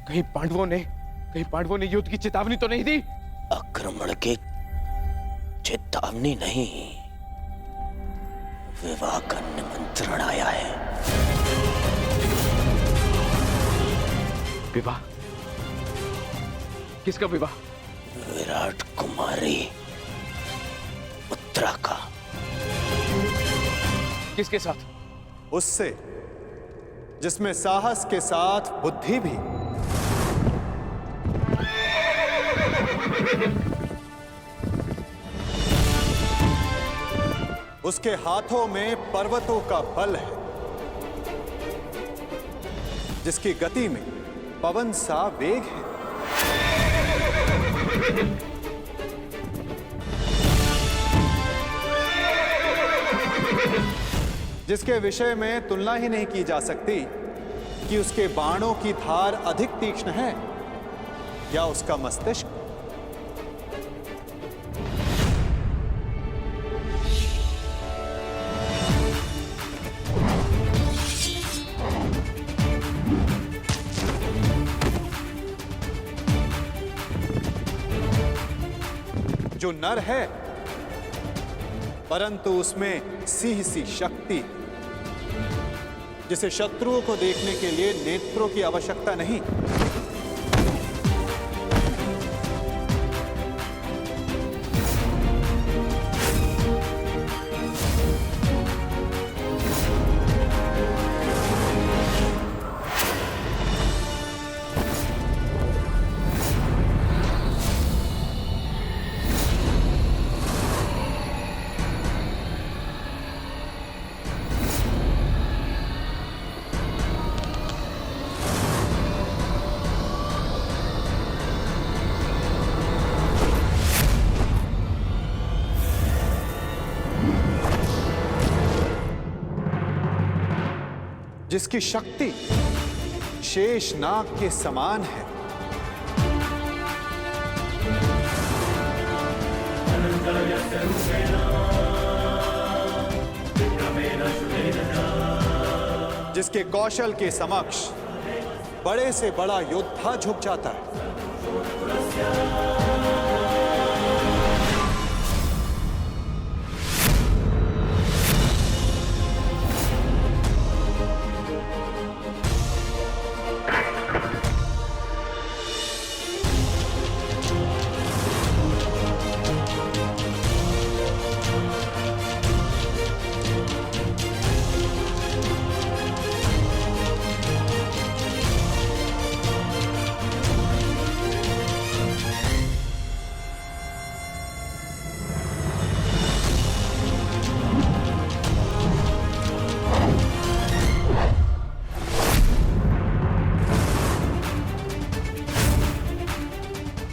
कहीं पांडवों ने युद्ध की चेतावनी तो नहीं दी? आक्रमण की चेतावनी नहीं, विवाह का निमंत्रण आया है। विवाह? किसका विवाह? विराट कुमारी उत्तरा का। किसके साथ? उससे जिसमें साहस के साथ बुद्धि भी। उसके हाथों में पर्वतों का बल है, जिसकी गति में पवन सा वेग है। जिसके विषय में तुलना ही नहीं की जा सकती कि उसके बाणों की धार अधिक तीक्ष्ण है या उसका मस्तिष्क। जो नर है, परंतु उसमें सिंह सी शक्ति, जिसे शत्रुओं को देखने के लिए नेत्रों की आवश्यकता नहीं। जिसकी शक्ति शेषनाग के समान है। जिसके कौशल के समक्ष बड़े से बड़ा योद्धा झुक जाता है।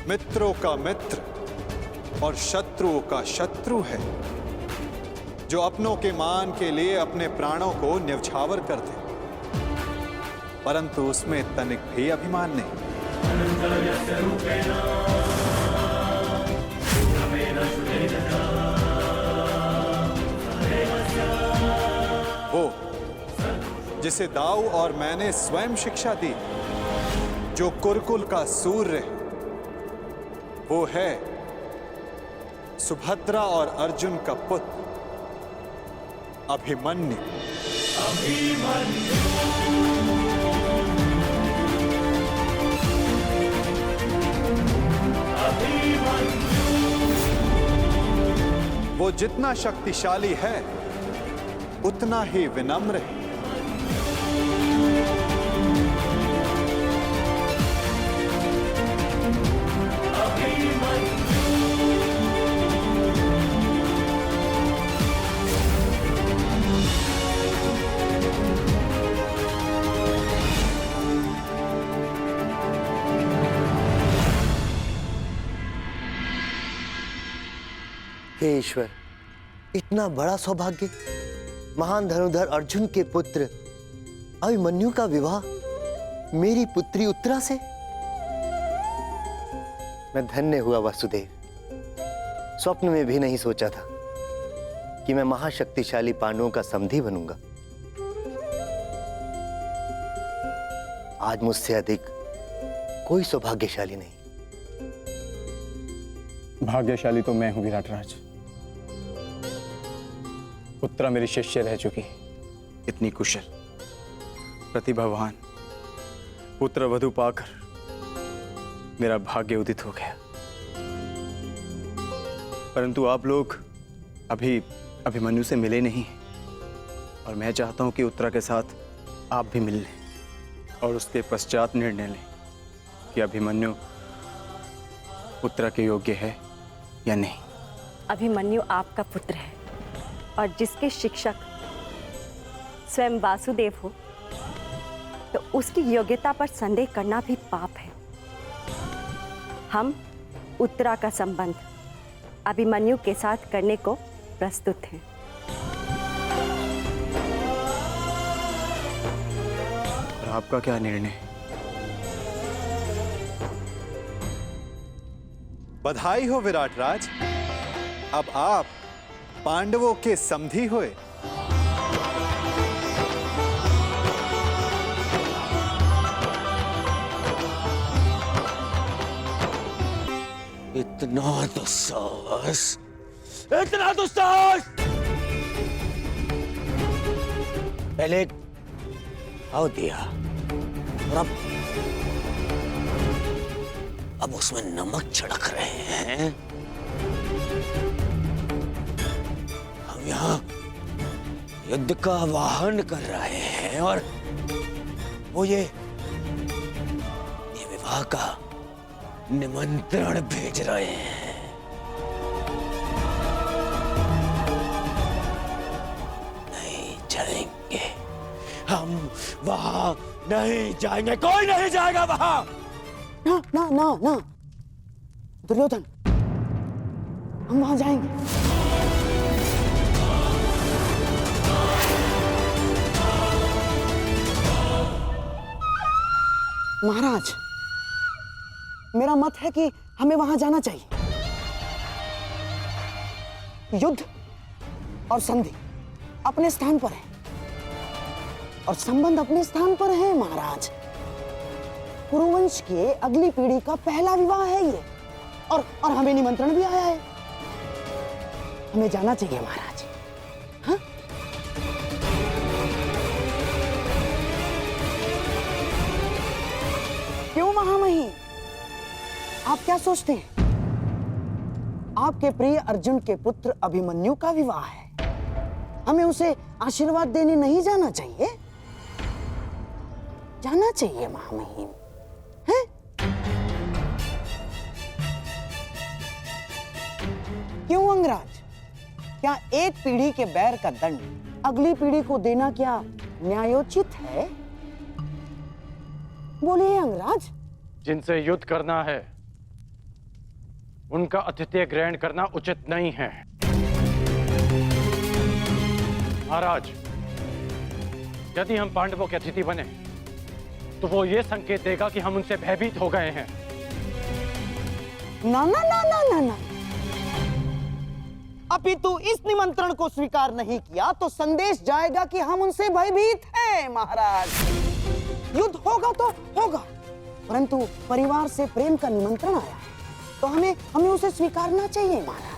मित्रों का मित्र और शत्रुओं का शत्रु है, जो अपनों के मान के लिए अपने प्राणों को न्यौछावर कर दे, परंतु उसमें तनिक भी अभिमान नहीं। वो जिसे दाऊ और मैंने स्वयं शिक्षा दी, जो कुरुकुल का सूर्य है, वो है सुभद्रा और अर्जुन का पुत्र अभिमन्यु। वो जितना शक्तिशाली है उतना ही विनम्र है। हे ईश्वर, इतना बड़ा सौभाग्य, महान धनुर्धर अर्जुन के पुत्र अभिमन्यु का विवाह मेरी पुत्री उत्तरा से। मैं धन्य हुआ वासुदेव। स्वप्न में भी नहीं सोचा था कि मैं महाशक्तिशाली पांडवों का समधी बनूंगा। आज मुझसे अधिक कोई सौभाग्यशाली नहीं। भाग्यशाली तो मैं हूं विराटराज। उत्तरा मेरी शिष्य रह चुकी, इतनी कुशल प्रतिभावान पुत्र वधु पाकर मेरा भाग्य उदित हो गया। परंतु आप लोग अभी अभिमन्यु से मिले नहीं और मैं चाहता हूं कि उत्तरा के साथ आप भी मिल लें और उसके पश्चात निर्णय लें कि अभिमन्यु उत्तरा के योग्य है या नहीं। अभिमन्यु आपका पुत्र है और जिसके शिक्षक स्वयं वासुदेव हो तो उसकी योग्यता पर संदेह करना भी पाप है। हम उत्तरा का संबंध अभिमन्यु के साथ करने को प्रस्तुत हैं। और आपका क्या निर्णय? बधाई हो विराटराज, अब आप पांडवों के समधी हुए। इतना दुस्साहस, इतना दुस्साहस! पहले आओ दिया और अब उसमें नमक छिड़क रहे हैं। हम यहाँ युद्ध का आह्वान कर रहे हैं और वो ये विवाह का निमंत्रण भेज रहे हैं। नहीं जाएंगे हम वहां, नहीं जाएंगे, कोई नहीं जाएगा वहां। ना ना ना ना दुर्योधन, हम वहां जाएंगे। महाराज, मेरा मत है कि हमें वहां जाना चाहिए। युद्ध और संधि अपने स्थान पर है और संबंध अपने स्थान पर है महाराज। कुरुवंश के अगली पीढ़ी का पहला विवाह है ये और हमें निमंत्रण भी आया है। हमें जाना चाहिए महाराज। हाँ? क्यों महामहिम, आप क्या सोचते हैं? आपके प्रिय अर्जुन के पुत्र अभिमन्यु का विवाह है, हमें उसे आशीर्वाद देने नहीं जाना चाहिए? जाना चाहिए महामहिम, है? क्यों अंगराज, क्या एक पीढ़ी के बैर का दंड अगली पीढ़ी को देना क्या न्यायोचित है? बोलिए अंगराज। जिनसे युद्ध करना है उनका आतिथ्य ग्रहण करना उचित नहीं है। महाराज, यदि हम पांडवों के अतिथि बने तो वो ये संकेत देगा कि हम उनसे भयभीत हो गए हैं। ना ना ना ना ना ना, अपितु इस निमंत्रण को स्वीकार नहीं किया तो संदेश जाएगा कि हम उनसे भयभीत हैं। महाराज, युद्ध होगा तो होगा, परंतु परिवार से प्रेम का निमंत्रण आया है तो हमें उसे स्वीकारना चाहिए महाराज।